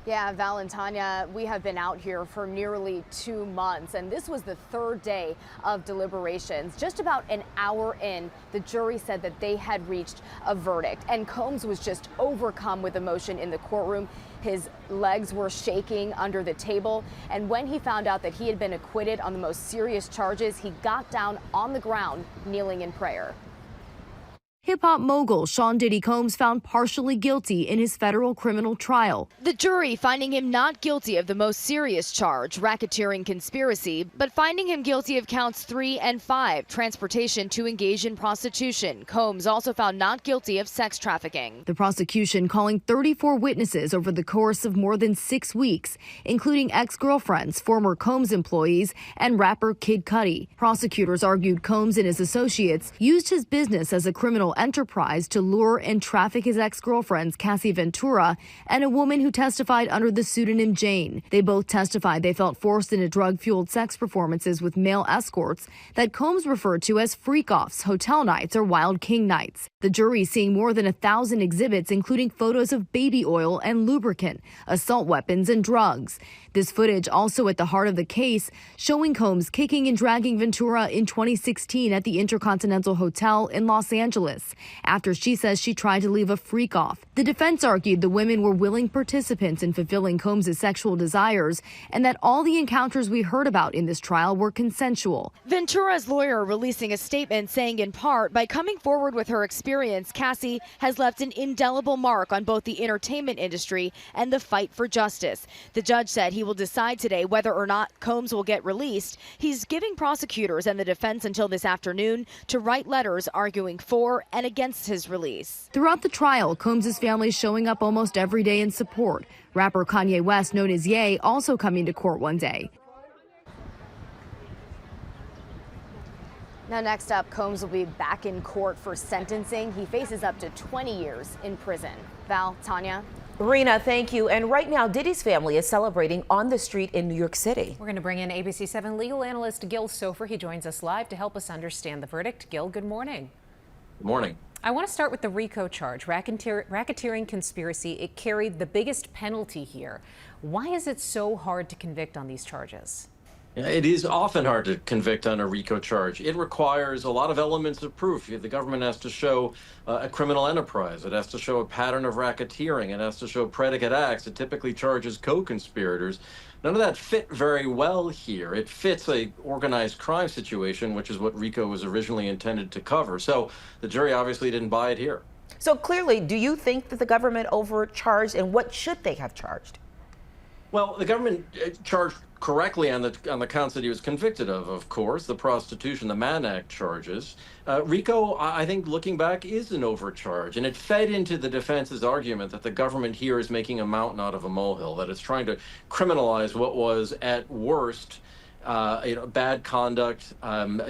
Yeah, Valentania, we have been out here for nearly 2 months, and this was the third day of deliberations. Just about an hour in, the jury said that they had reached a verdict, and Combs was just overcome with emotion in the courtroom. His legs were shaking under the table, and when he found out that he had been acquitted on the most serious charges, he got down on the ground, kneeling in prayer. Hip-hop mogul Sean Diddy Combs found partially guilty in his federal criminal trial. The jury finding him not guilty of the most serious charge, racketeering conspiracy, but finding him guilty of counts 3 and 5, transportation to engage in prostitution. Combs also found not guilty of sex trafficking. The prosecution calling 34 witnesses over the course of more than 6 weeks, including ex-girlfriends, former Combs employees, and rapper Kid Cudi. Prosecutors argued Combs and his associates used his business as a criminal enterprise to lure and traffic his ex-girlfriends Cassie Ventura and a woman who testified under the pseudonym Jane. They both testified they felt forced into drug-fueled sex performances with male escorts that Combs referred to as freak-offs, hotel nights, or wild king nights. The jury seeing more than 1,000 exhibits, including photos of baby oil and lubricant, assault weapons, and drugs. This footage also at the heart of the case, showing Combs kicking and dragging Ventura in 2016 at the Intercontinental Hotel in Los Angeles, after she says she tried to leave a freak off. The defense argued the women were willing participants in fulfilling Combs' sexual desires and that all the encounters we heard about in this trial were consensual. Ventura's lawyer releasing a statement saying in part, by coming forward with her experience, Cassie has left an indelible mark on both the entertainment industry and the fight for justice. The judge said he will decide today whether or not Combs will get released. He's giving prosecutors and the defense until this afternoon to write letters arguing for and against his release. Throughout the trial, Combs' family showing up almost every day in support. Rapper Kanye West, known as Ye, also coming to court one day. Now, next up, Combs will be back in court for sentencing. He faces up to 20 years in prison. Val, Tanya. Rena, thank you. And right now, Diddy's family is celebrating on the street in New York City. We're going to bring in ABC 7 legal analyst Gil Sofer. He joins us live to help us understand the verdict. Gil, good morning. Good morning. I want to start with the RICO charge, racketeering conspiracy. It carried the biggest penalty here. Why is it so hard to convict on these charges? It is often hard to convict on a RICO charge. It requires a lot of elements of proof. The government has to show a criminal enterprise. It has to show a pattern of racketeering. It has to show predicate acts. It typically charges co-conspirators. None of that fit very well here. It fits a organized crime situation, which is what RICO was originally intended to cover. So the jury obviously didn't buy it here. So clearly, do you think that the government overcharged, and what should they have charged? Well, the government charged correctly on the counts that he was convicted of course, the prostitution, the Mann Act charges. RICO, I think, looking back, is an overcharge, and it fed into the defense's argument that the government here is making a mountain out of a molehill, that it's trying to criminalize what was, at worst, bad conduct,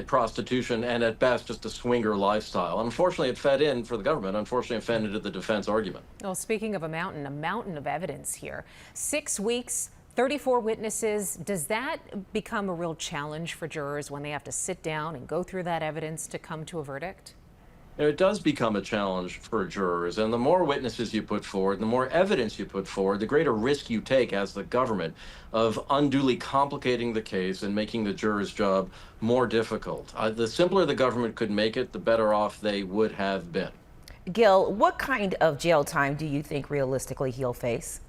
prostitution, and at best just a swinger lifestyle. Unfortunately, it fed in for the government. Unfortunately, it fed into the defense argument. Well, speaking of a mountain of evidence here. 6 weeks, 34 witnesses. Does that become a real challenge for jurors when they have to sit down and go through that evidence to come to a verdict? It does become a challenge for jurors, and the more witnesses you put forward, the more evidence you put forward, the greater risk you take as the government of unduly complicating the case and making the jurors' job more difficult. The simpler the government could make it, the better off they would have been. Gil, what kind of jail time do you think realistically he'll face?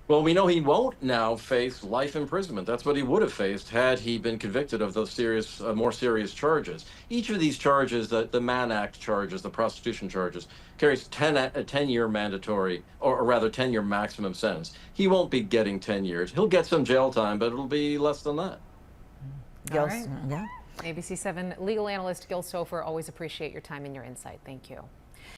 Well, we know he won't now face life imprisonment. That's what he would have faced had he been convicted of those serious, more serious charges. Each of these charges, the Mann Act charges, the prostitution charges, carries a 10-year mandatory, or rather 10-year maximum sentence. He won't be getting 10 years. He'll get some jail time, but it'll be less than that. All right. Yeah. ABC 7 legal analyst Gil Sofer, always appreciate your time and your insight. Thank you.